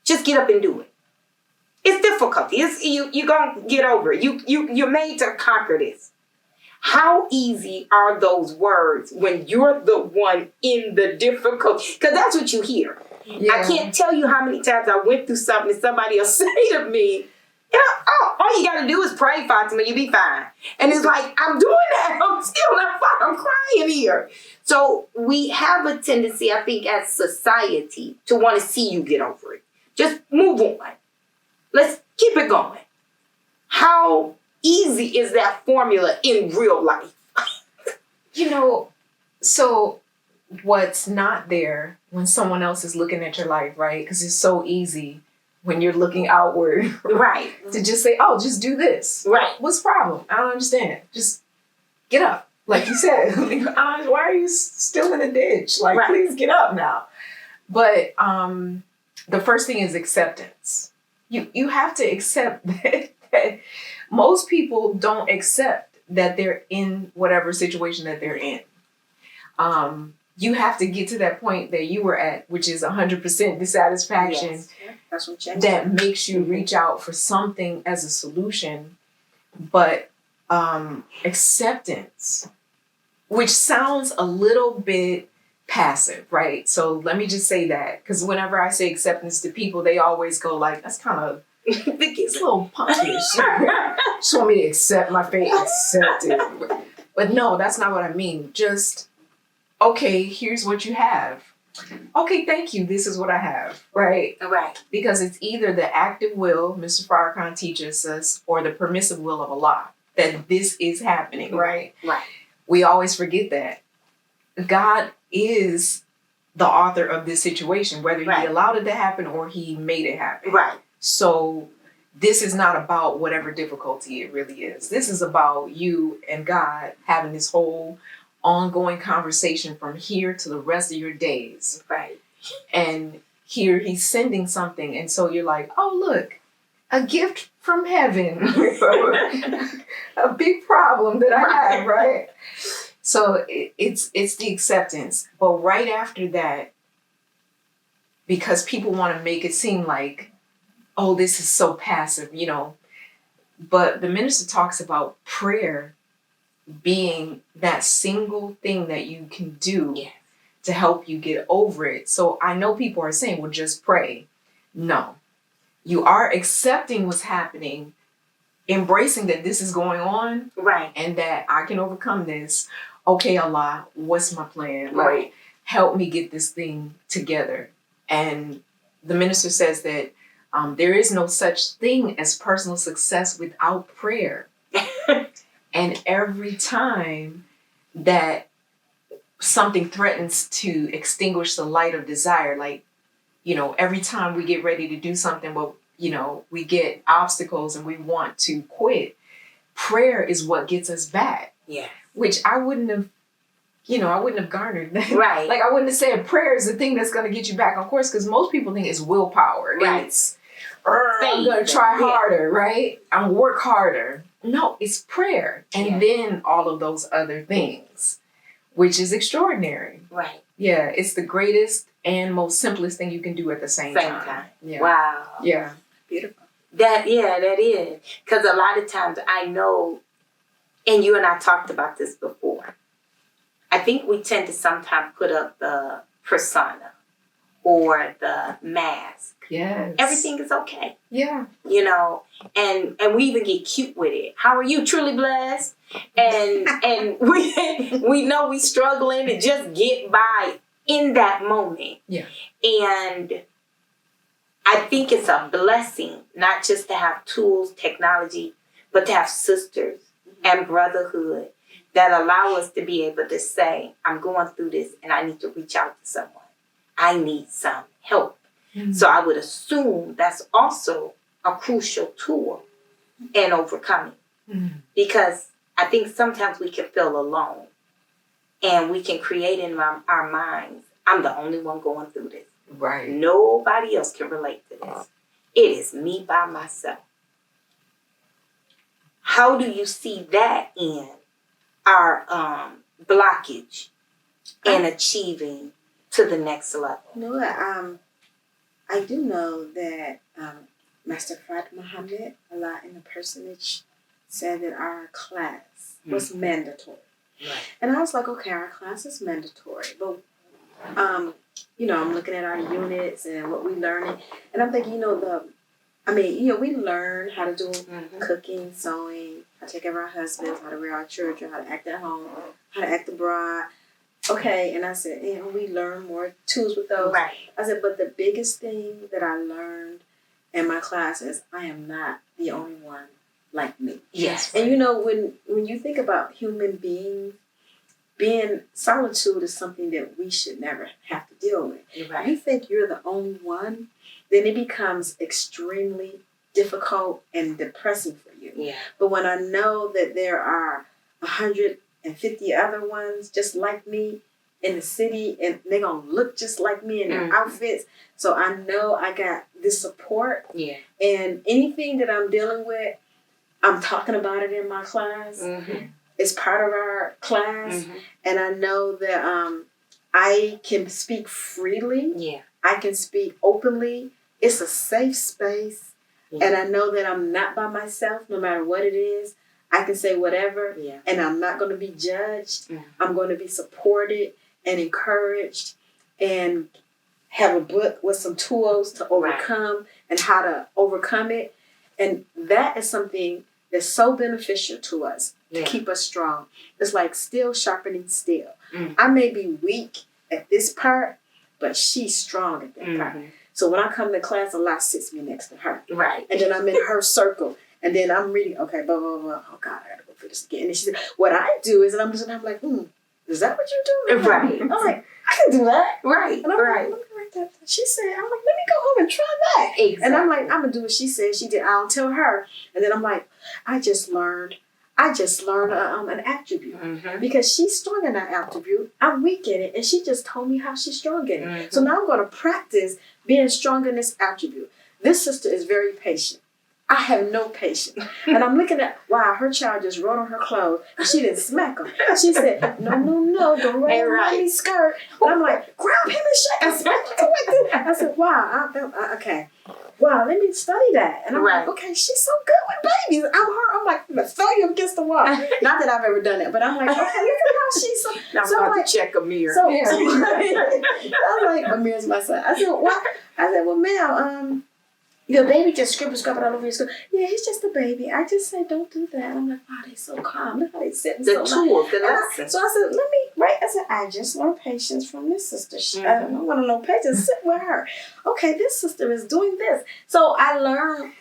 just get up and do it. It's difficulty. You're going to get over it. You're made to conquer this. How easy are those words when you're the one in the difficulty? Because that's what you hear. Yeah. I can't tell you how many times I went through something and somebody will say to me, all you got to do is pray, Fatimah, you'll be fine. And it's like, I'm doing that. I'm still not fine. I'm crying here. So we have a tendency, I think, as society to want to see you get over it. Just move on. Let's keep it going. How easy is that formula in real life? So what's not there when someone else is looking at your life, right? Because it's so easy when you're looking outward, right? To just say, oh, just do this. Right. What's the problem? I don't understand. Just get up. Like you said, why are you still in the ditch? Like, right. Please get up now. But the first thing is acceptance. You have to accept that most people don't accept that they're in whatever situation that they're in. You have to get to that point that you were at, which is 100% dissatisfaction. Yes. Yeah, that's what changes. That makes you reach out for something as a solution. But acceptance, which sounds a little bit passive, right? So let me just say that, because whenever I say acceptance to people, they always go like, that's kind of it's a little punkish. Just want me to accept my fate, accept it. But no, that's not what I mean. Just, okay, here's what you have. okay, thank you. This is what I have, right? Right. Because it's either the active will, Mr. Farrakhan teaches us, or the permissive will of Allah that this is happening, right? Right. We always forget that. God is the author of this situation, whether Right. he allowed it to happen or he made it happen. Right. So this is not about whatever difficulty it really is. This is about you and God having this whole ongoing conversation from here to the rest of your days. Right. And here he's sending something. And so you're like, oh, look, a gift from heaven. A big problem that I have, right? So it's the acceptance. But right after that, because people want to make it seem like, oh, this is so passive, you know. But the minister talks about prayer being that single thing that you can do Yes. to help you get over it. So I know people are saying, well, just pray. No. You are accepting what's happening, embracing that this is going on, Right. and that I can overcome this. Okay, Allah, what's my plan? Like, Right. help me get this thing together. And the minister says that there is no such thing as personal success without prayer. And every time that something threatens to extinguish the light of desire, like, you know, every time we get ready to do something, but, you know, we get obstacles and we want to quit, prayer is what gets us back. Yeah. Which I wouldn't have garnered that. Right. Like, I wouldn't have said prayer is the thing that's going to get you back on course, because most people think it's willpower. Right. It's, I'm going to try harder, right? I'm going to work harder. No, it's prayer. And then all of those other things, which is extraordinary. Right. Yeah, it's the greatest and most simplest thing you can do at the same time. Yeah. Wow. Yeah. Beautiful. That is. Because a lot of times I know, and you and I talked about this before, I think we tend to sometimes put up the persona or the mask. Yes. Everything is okay. Yeah. You know, and we even get cute with it. How are you? Truly blessed. And we know we struggling to just get by in that moment. Yeah. And I think it's a blessing not just to have tools, technology, but to have sisters and brotherhood that allow us to be able to say, I'm going through this and I need to reach out to someone. I need some help. Mm-hmm. So I would assume that's also a crucial tool in overcoming. Mm-hmm. Because I think sometimes we can feel alone and we can create in our minds, I'm the only one going through this. Right. Nobody else can relate to this. It is me by myself. How do you see that in our blockage in achieving to the next level? You know what? I do know that Master Fatimah A, Allah in the personage, said that our class was mandatory. Right. And I was like, okay, our class is mandatory. But, you know, I'm looking at our units and what we learning. And I'm thinking, we learn how to do cooking, sewing, how to take care of our husbands, how to rear our children, how to act at home, how to act abroad. Okay, and I said, we learn more tools with those. Right. I said, but the biggest thing that I learned in my class is I am not the only one like me. Yes. And you know, when you think about human beings, being solitude is something that we should never have to deal with. Right. If you think you're the only one, then it becomes extremely difficult and depressing for you. Yeah. But when I know that there are 150 other ones just like me in the city, and they're going to look just like me in their outfits. So I know I got this support. Yeah. And anything that I'm dealing with, I'm talking about it in my class. Mm-hmm. It's part of our class. Mm-hmm. And I know that I can speak freely. Yeah. I can speak openly. It's a safe space. Yeah. And I know that I'm not by myself, no matter what it is. I can say whatever, and I'm not going to be judged. Mm-hmm. I'm going to be supported and encouraged and have a book with some tools to overcome and how to overcome it. And that is something that's so beneficial to us to keep us strong. It's like steel sharpening steel. Mm-hmm. I may be weak at this part, but she's strong at that part. So when I come to class, Allah sits me next to her. Right. And then I'm in her circle. And then I'm reading, okay, blah, blah, blah. Oh, God, I got to go through this again. And then she said, what I do is, and I'm like, is that what you do? Right. I'm like, I can do that. Right. And I'm Right. like, let me write that. She said, I'm like, let me go home and try that. Exactly. And I'm like, I'm going to do what she said. She did. I'll tell her. And then I'm like, I just learned an attribute because she's strong in that attribute. I'm weak in it, and she just told me how she's strong in it. So now I'm going to practice being strong in this attribute. This sister is very patient. I have no patience. And I'm looking at, wow, her child just wrote on her clothes, and she didn't smack him. She said, no, don't wear a runny skirt. And I'm like, grab him and shake him, smack him like this. I said, wow, okay. Wow, let me study that. And I'm like, okay, she's so good with babies. I'm like, let's throw you against the wall. Not that I've ever done it, but I'm like, okay, look at how she's so. Now so I'm about like, to check Amir. So I was like, Amir's my son. I said, what? I said, well, ma'am, your baby just scrubbing all over your school. Yeah, he's just a baby. I just said, don't do that. I'm like, wow, they're so calm. Look how they sit so tools, the lesson. So I said, let me, right? I said, I just learned patience from this sister. I want to know patience. Sit with her. Okay, this sister is doing this. So I learned,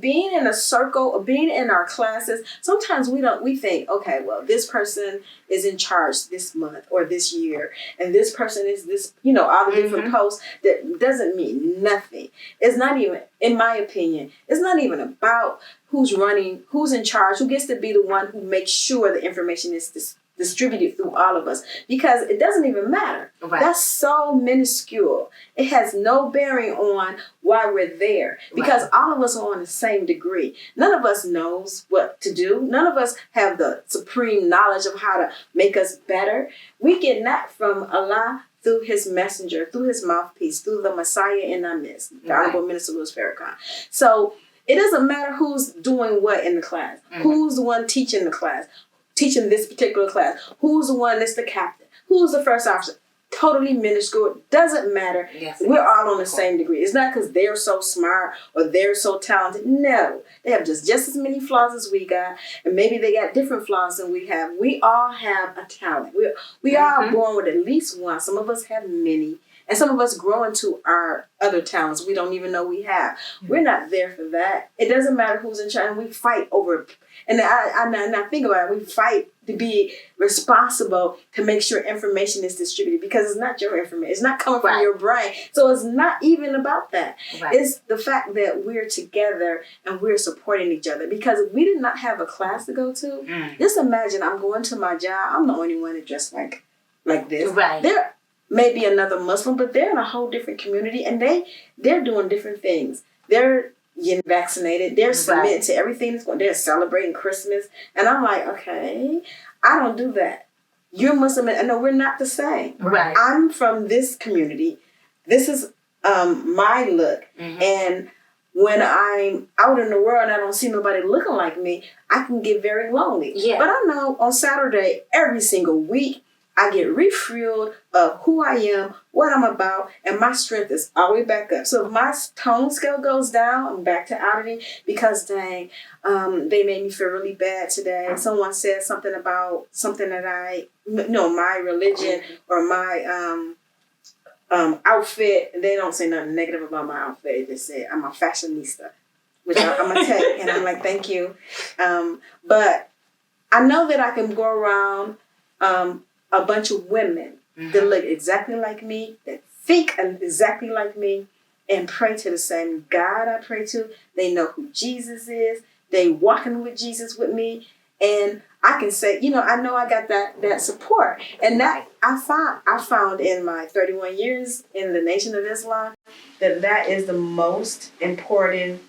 being in a circle, or being in our classes, sometimes we think, okay, well, this person is in charge this month or this year, and this person is this, all the different posts. That doesn't mean nothing. It's not even, in my opinion, it's not even about who's running, who's in charge, who gets to be the one who makes sure the information is distributed through all of us, because it doesn't even matter. Right. That's so minuscule. It has no bearing on why we're there, because all of us are on the same degree. None of us knows what to do. None of us have the supreme knowledge of how to make us better. We get that from Allah through his messenger, through his mouthpiece, through the Messiah in our midst, the Honorable Minister Louis Farrakhan. So it doesn't matter who's doing what in the class, who's the one teaching the class, teaching this particular class, who's the one that's the captain, who's the first officer. Totally minuscule. It doesn't matter. Yes, we're all on the same degree. It's not because they're so smart or they're so talented. No. They have just as many flaws as we got, and maybe they got different flaws than we have. We all have a talent. We are born with at least one. Some of us have many, and some of us grow into our other talents we don't even know we have. We're not there for that. It doesn't matter who's in charge. We fight over it. And I think about it. We fight to be responsible to make sure information is distributed, because it's not your information. It's not coming from your brain. So it's not even about that. Right. It's the fact that we're together and we're supporting each other. Because if we did not have a class to go to, just imagine I'm going to my job. I'm the only one that dressed like this. Right. There may be another Muslim, but they're in a whole different community, and they're doing different things. They're getting vaccinated. They're submitting to everything that's going. They're celebrating Christmas, and I'm like, okay, I don't do that. You're Muslim, and no, we're not the same. Right. I'm from this community. This is my look, and when I'm out in the world and I don't see nobody looking like me, I can get very lonely. Yeah. But I know on Saturday every single week, I get refueled of who I am, what I'm about, and my strength is all the way back up. So if my tone scale goes down, I'm back to outing because, dang, they made me feel really bad today. Someone said something about something that my religion or my outfit. They don't say nothing negative about my outfit. They just say I'm a fashionista, which I'm going to take. And I'm like, thank you. But I know that I can go around a bunch of women that look exactly like me, that think exactly like me, and pray to the same God I pray to. They know who Jesus is. They walking with Jesus with me. And I can say, I know I got that support. And that I found in my 31 years in the Nation of Islam, that is the most important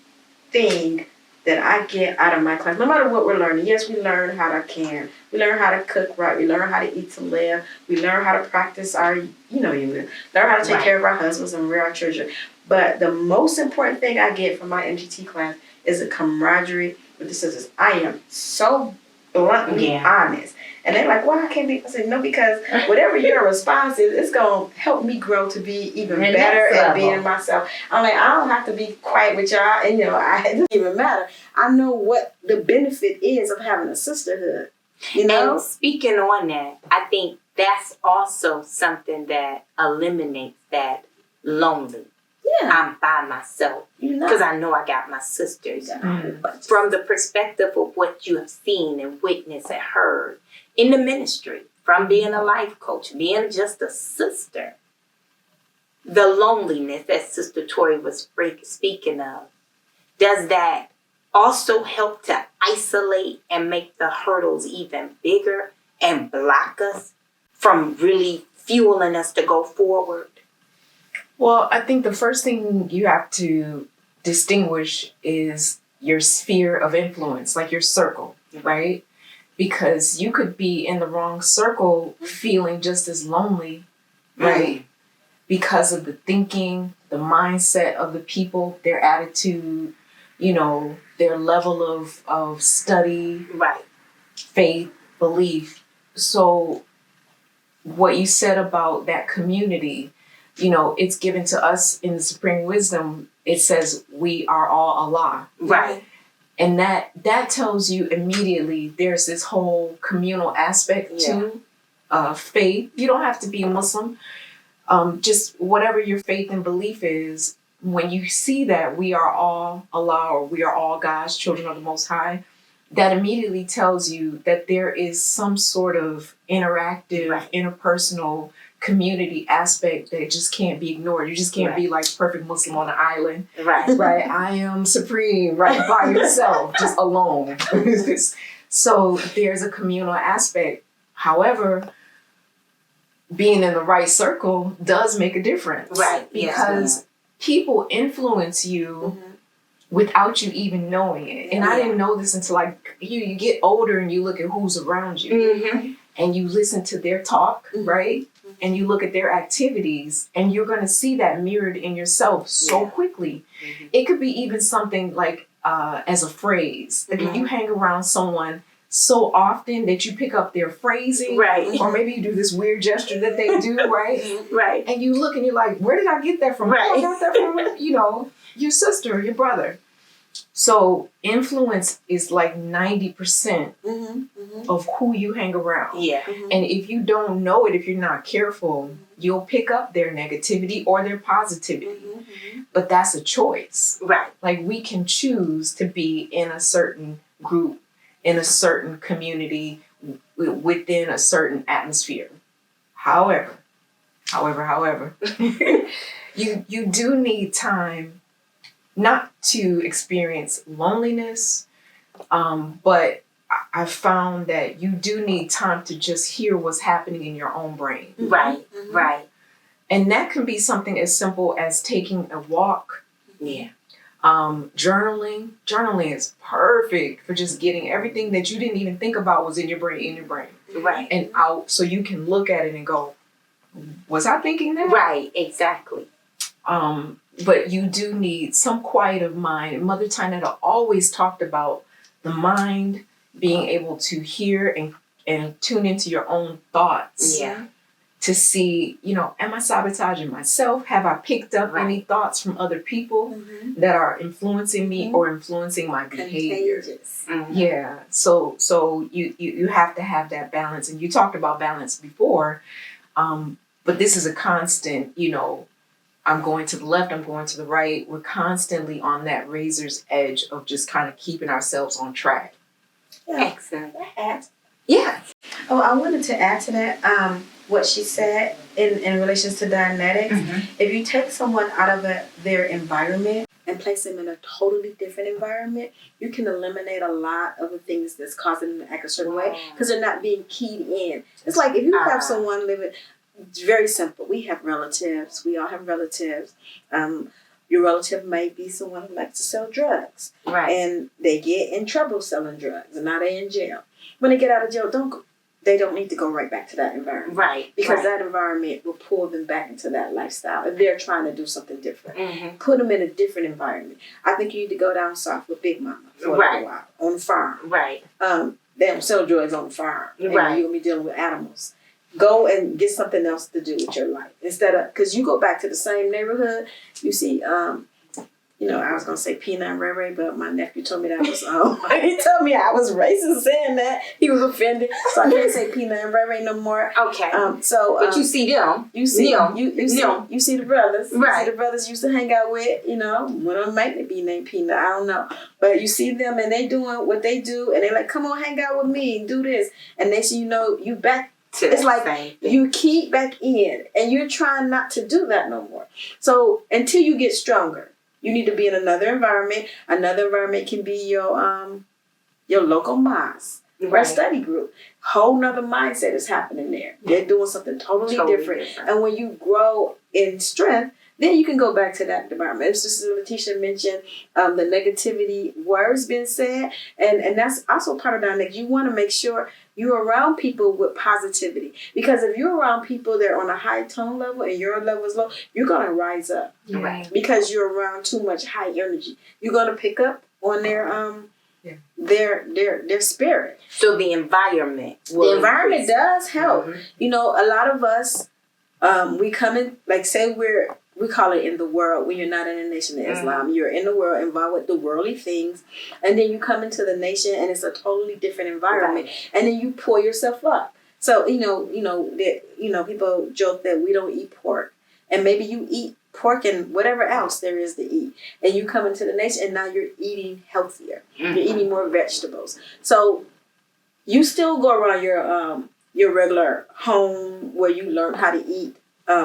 thing that I get out of my class, no matter what we're learning. Yes, we learn how to can. We learn how to cook right. We learn how to eat to live. We learn how to practice our, you learn how to take care of our husbands and rear our children. But the most important thing I get from my MGT class is the camaraderie with the sisters. I am so bluntly honest. And they're like, why I can't be? I said, no, because whatever your response is, it's going to help me grow to be even better at being myself. I'm like, I don't have to be quiet with y'all. And, it doesn't even matter. I know what the benefit is of having a sisterhood, And speaking on that, I think that's also something that eliminates that lonely. Yeah. I'm by myself You're not. because I know I got my sisters. Mhm. But from the perspective of what you have seen and witnessed and heard in the ministry, from being a life coach, being just a sister, the loneliness that Sister Tori was speaking of, does that also help to isolate and make the hurdles even bigger and block us from really fueling us to go forward? Well, I think the first thing you have to distinguish is your sphere of influence, like your circle, right? Because you could be in the wrong circle feeling just as lonely, right? Because of the thinking, the mindset of the people, their attitude, their level of study, Right. faith, belief. So what you said about that community, it's given to us in the Supreme Wisdom. It says we are all Allah. Right. And that tells you immediately there's this whole communal aspect to faith. You don't have to be a Muslim. Just whatever your faith and belief is, when you see that we are all Allah or we are all God's children of the Most High, that immediately tells you that there is some sort of interactive, interpersonal community aspect that just can't be ignored. You just can't be like perfect Muslim on an island. Right. I am supreme, right, by yourself, just alone. So there's a communal aspect. However, being in the right circle does make a difference. Right. Because people influence you without you even knowing it. And I didn't know this until you get older and you look at who's around you and you listen to their talk, right? And you look at their activities and you're going to see that mirrored in yourself so quickly. It could be even something like as a phrase. Like if you hang around someone so often that you pick up their phrasing, Right. or maybe you do this weird gesture that they do, right? Right. And you look and you're like, where did I get that from? Right. I got that from, your sister, your brother. So influence is like 90% of who you hang around. Yeah. And if you don't know it, if you're not careful, you'll pick up their negativity or their positivity. But that's a choice. Right. Like we can choose to be in a certain group, in a certain community, within a certain atmosphere. However, you do need time not to experience loneliness, but I've found that you do need time to just hear what's happening in your own brain. Right. Right. And that can be something as simple as taking a walk. Yeah. Journaling is perfect for just getting everything that you didn't even think about was in your brain Right. and out, so you can look at it and go, was I thinking that? Right. Exactly. But you do need some quiet of mind. Mother Dianetics always talked about the mind being able to hear and tune into your own thoughts. Yeah. To see, am I sabotaging myself? Have I picked up any thoughts from other people that are influencing me or influencing my behavior? Yeah. So you have to have that balance. And you talked about balance before, but this is a constant, I'm going to the left, I'm going to the right. We're constantly on that razor's edge of just kind of keeping ourselves on track. Yeah. Excellent. Yeah. Oh, I wanted to add to that what she said in relation to Dianetics. If you take someone out of their environment and place them in a totally different environment, you can eliminate a lot of the things that's causing them to act a certain way because they're not being keyed in. It's like if you have someone living, it's very simple. We have relatives. We all have relatives. Your relative may be someone who likes to sell drugs. Right. And they get in trouble selling drugs and now they're in jail. When they get out of jail, they don't need to go right back to that environment. Right. Because that environment will pull them back into that lifestyle if they're trying to do something different. Mhm. Put them in a different environment. I think you need to go down south with Big Mama for a little while on the farm. Right. They don't sell drugs on the farm. And Right. you're going to be dealing with animals. Go and get something else to do with your life. Instead of, because you go back to the same neighborhood, you see I was gonna say Peanut and Ray Ray, but my nephew told me that was he told me I was racist saying that. He was offended, so I can't say Peanut and Ray Ray no more. Okay. But you see them. you see you see the brothers. Right. You see the brothers used to hang out with. One of them might be named Peanut. I don't know, but you see them and they doing what they do, and they like, come on, hang out with me, do this, and they see you back. It's like you keep back in, and you're trying not to do that no more. So until you get stronger, you need to be in another environment. Another environment can be your local mosque or study group. Whole nother mindset is happening there. They're doing something totally different. And when you grow in strength, then you can go back to that environment. It's just Letitia mentioned the negativity words being said, and that's also part of Dianetics. You want to make sure you're around people with positivity, because if you're around people that are on a high tone level and your level is low, you're gonna rise up, because you're around too much high energy. You're gonna pick up on their spirit. So the environment does help. Mm-hmm. A lot of us we come in, like, say we call it in the world when you're not in the Nation of Islam. You're in the world, involved with the worldly things, and then you come into the nation and it's a totally different environment, and then you pull yourself up. So people joke that we don't eat pork, and maybe you eat pork and whatever else there is to eat, and you come into the nation and now you're eating healthier. You're eating more vegetables. So you still go around your regular home where you learn how to eat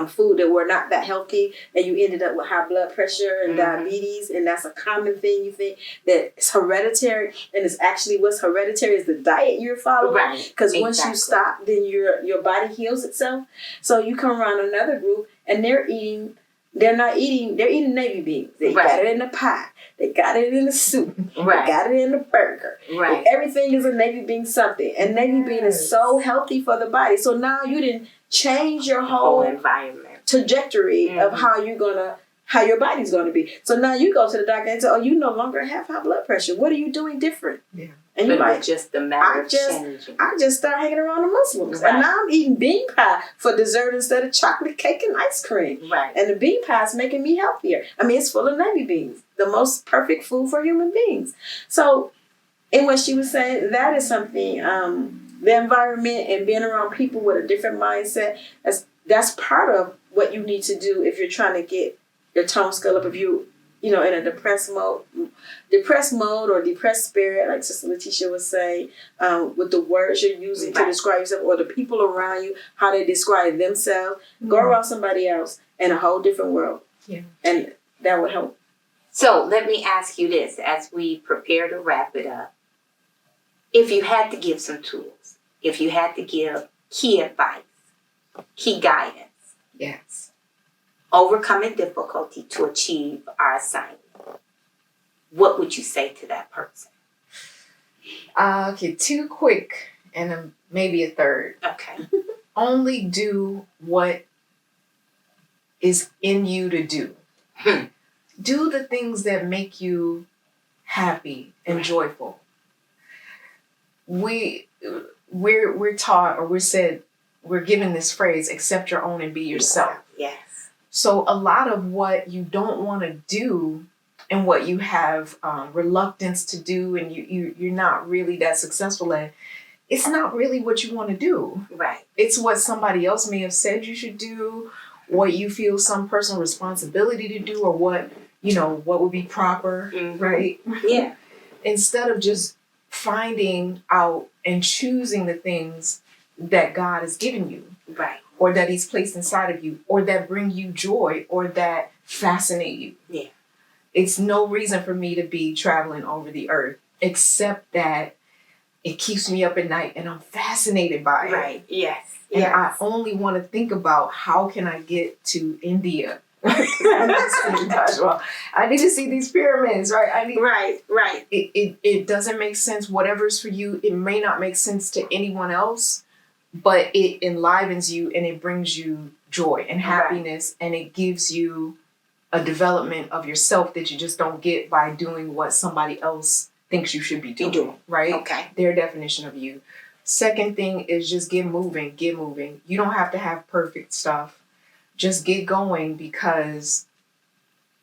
food that were not that healthy, and you ended up with high blood pressure and diabetes, and that's a common thing. You think that it's hereditary, and it's actually what's hereditary is the diet you're following. Because once you stop, then your body heals itself. So you come around another group, and they're eating navy beans. They got it in the pie. They got it in the soup. They got it in the burger. And everything is a navy bean something. And navy bean is so healthy for the body. So now you didn't change your whole environment trajectory of how your body's gonna be. So now you go to the doctor and say, you no longer have high blood pressure. What are you doing different? Yeah. And you're like, just a matter of changing. I just started hanging around the Muslims. And now I'm eating bean pie for dessert instead of chocolate cake and ice cream. And the bean pie is making me healthier. I mean, it's full of navy beans, the most perfect food for human beings. So, and what she was saying, that is something, the environment and being around people with a different mindset, that's part of what you need to do if you're trying to get your tone scale up. If you in a depressed mode or depressed spirit, like Sister Letitia was saying, with the words you're using to describe yourself, or the people around you, how they describe themselves, go around somebody else in a whole different world. Yeah. And that would help. So let me ask you this as we prepare to wrap it up. If you had to give some tools, if you had to give key advice, key guidance. Yes. Overcoming difficulty to achieve our assignment, what would you say to that person? Okay, 2 quick and then maybe a third. Okay. Only do what is in you to do. Do the things that make you happy and joyful. We're taught, or we're given this phrase, accept your own and be yourself. Yes. So a lot of what you don't want to do and what you have reluctance to do, and you're not really that successful at, it's not really what you want to do. Right. It's what somebody else may have said you should do, what you feel some personal responsibility to do, or what would be proper, right? Yeah. Instead of just finding out and choosing the things that God has given you. Right. Or that He's placed inside of you, or that bring you joy, or that fascinate you. Yeah. It's no reason for me to be traveling over the earth, except that it keeps me up at night and I'm fascinated by it. Right. Yes. And I only want to think about how can I get to India. I need to see these pyramids, right? Right. It doesn't make sense. Whatever's for you, it may not make sense to anyone else, but it enlivens you and it brings you joy and happiness, and it gives you a development of yourself that you just don't get by doing what somebody else thinks you should be doing, right? Okay. Their definition of you. Second thing is just get moving. You don't have to have perfect stuff. Just get going, because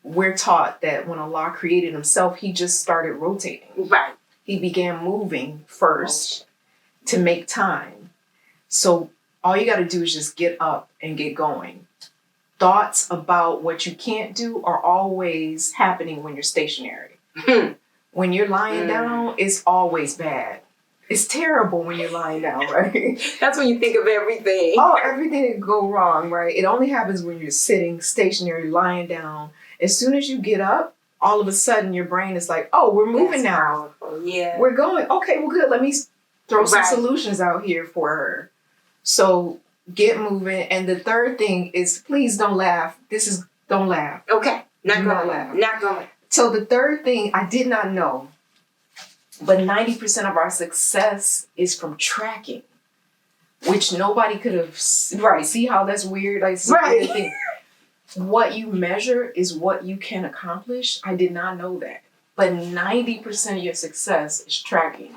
we're taught that when Allah created himself, he just started rotating. Right. He began moving first to make time. So all you got to do is just get up and get going. Thoughts about what you can't do are always happening when you're stationary. When you're lying down, it's always bad. It's terrible when you're lying down, right? That's when you think of everything. Oh, everything could go wrong, right? It only happens when you're sitting stationary, lying down. As soon as you get up, all of a sudden your brain is like, oh, we're moving now. Powerful. Yeah. We're going. Okay, well, good. Let me throw some solutions out here for her. So get moving. And the third thing is, please don't laugh. Don't laugh. Okay. Not Do going not to laugh. Not going to So the third thing I did not know, but 90% of our success is from tracking, which nobody could have. Right. See how that's weird? Like, it's a weird thing. What you measure is what you can accomplish. I did not know that. But 90% of your success is tracking.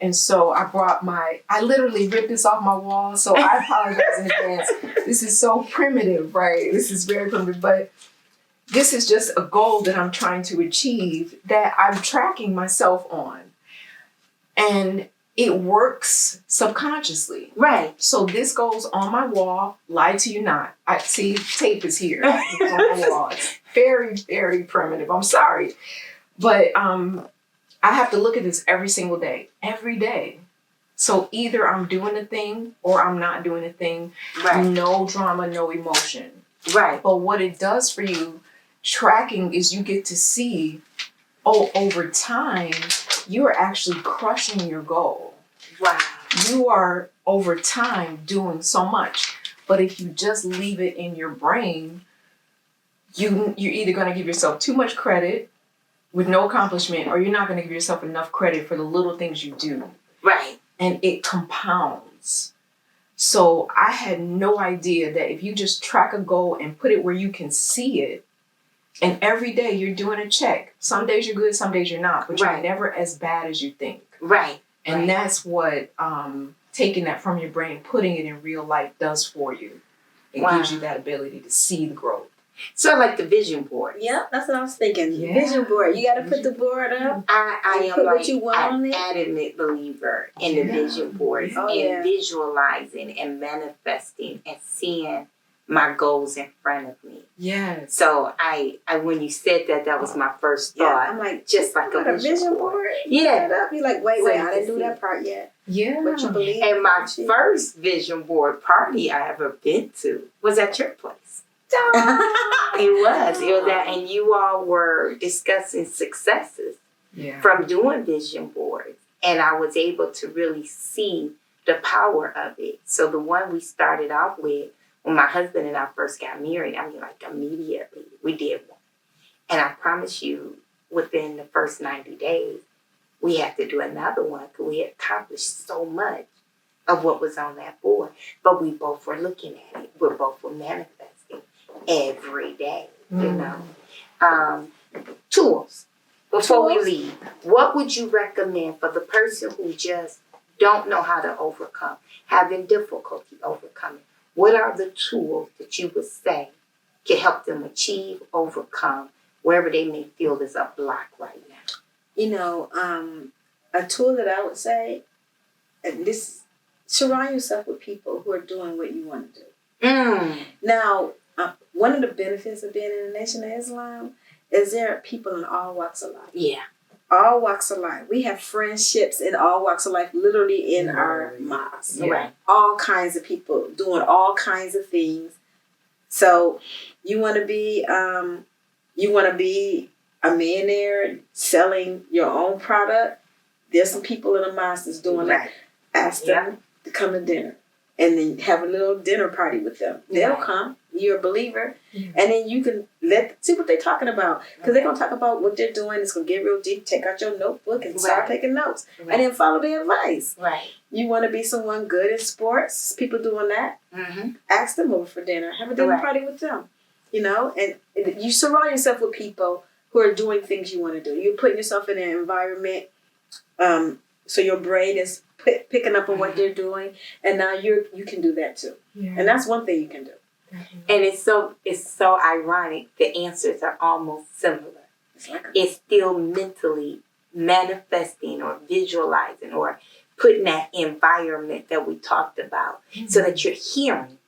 And so I literally ripped this off my wall. So I apologize in advance. This is so primitive, right? This is very primitive. But this is just a goal that I'm trying to achieve that I'm tracking myself on. And it works subconsciously. Right. So this goes on my wall. Lie to you not. I see tape is here. It's on my wall. It's very, very primitive. I'm sorry. But I have to look at this every single day. Every day. So either I'm doing a thing or I'm not doing a thing. Right. No drama, no emotion. Right. But what it does for you, tracking, is you get to see, over time, you are actually crushing your goal. Wow. You are, over time, doing so much. But if you just leave it in your brain, you're either going to give yourself too much credit with no accomplishment, or you're not going to give yourself enough credit for the little things you do. Right. And it compounds. So I had no idea that if you just track a goal and put it where you can see it, and every day you're doing a check. Some days you're good, some days you're not, but you're never as bad as you think. Right. And that's what taking that from your brain, putting it in real life does for you. It gives you that ability to see the growth. So like the vision board. Yep, that's what I was thinking. Yeah. Vision board. You got to put the board up. I am put like what you want on an it. adamant believer in the vision boards and visualizing and manifesting and seeing my goals in front of me. Yes. So I when you said that was my first thought. I'm like, just like a vision board. Yeah. Up. You're like, wait, I didn't do that part yet. Yeah. What you believe. And my first vision board party I ever been to was at your place. It was that, and you all were discussing successes from doing vision boards, and I was able to really see the power of it. So the one we started off with, when my husband and I first got married, I mean, like immediately we did one, and I promise you, within the first 90 days, we had to do another one because we had accomplished so much of what was on that board. But we both were looking at it. We both were manifesting every day, you know. Tools. Before we leave, what would you recommend for the person who just don't know how to overcome, having difficulty overcoming? What are the tools that you would say can help them achieve, overcome, wherever they may feel there's a block right now? You know, a tool that I would say, surround yourself with people who are doing what you want to do. Now, one of the benefits of being in the Nation of Islam is there are people in all walks of life. Yeah. All walks of life. We have friendships in all walks of life, literally in our mosque. Yeah. Right. All kinds of people doing all kinds of things. So you want to be a millionaire selling your own product. There's some people in the mosque that's doing that. Ask them to come to dinner. And then have a little dinner party with them. They'll come. You're a believer. And then you can see what they're talking about. Because they're going to talk about what they're doing. It's going to get real deep. Take out your notebook and start taking notes. And then follow their advice. Right. You want to be someone good in sports. People doing that. Ask them over for dinner. Have a dinner party with them. You know? And you surround yourself with people who are doing things you want to do. You're putting yourself in an environment so your brain is picking up on what they're doing, and now you can do that too. And that's one thing you can do. And it's so ironic. The answers are almost similar. It's still mentally manifesting or visualizing or putting that environment that we talked about so that you're hearing.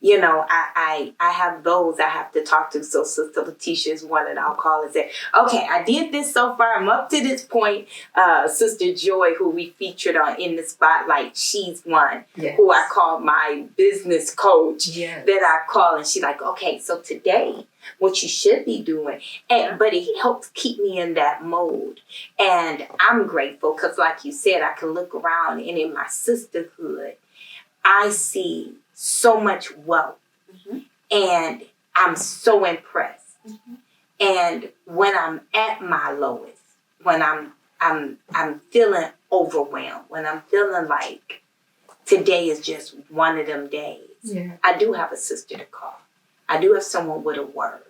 You know, I have those I have to talk to. So Sister Letitia is one, and I'll call and say, okay, I did this so far. I'm up to this point. Sister Joy, who we featured on In the Spotlight, she's one who I call my business coach that I call. And she's like, okay, so today, what you should be doing. But it helps keep me in that mode. And I'm grateful because, like you said, I can look around and in my sisterhood, I see so much wealth, and I'm so impressed. And when I'm at my lowest, when I'm feeling overwhelmed, when I'm feeling like today is just one of them days, I do have a sister to call. I do have someone with a word.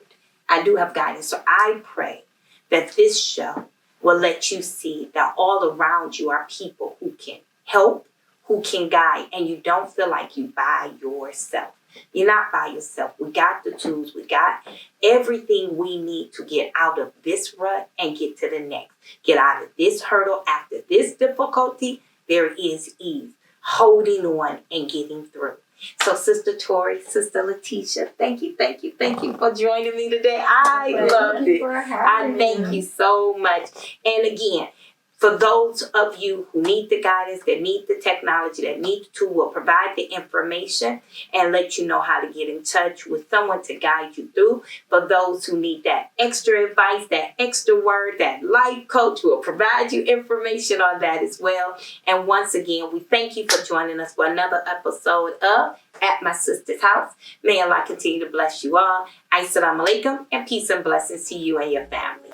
I do have guidance. So I pray that this show will let you see that all around you are people who can help, who can guide, and you don't feel like you by yourself. You're not by yourself. We got the tools. We got everything we need to get out of this rut and get to the next. Get out of this hurdle. After this difficulty, there is ease. Holding on and getting through. So Sister Tori, Sister Letitia, thank you for joining me today. I loved it. I thank you so much. And again, for those of you who need the guidance, that need the technology, that need the tool, will provide the information and let you know how to get in touch with someone to guide you through. For those who need that extra advice, that extra word, that life coach will provide you information on that as well. And once again, we thank you for joining us for another episode of At My Sister's House. May Allah continue to bless you all. Assalamu alaikum, and peace and blessings to you and your family.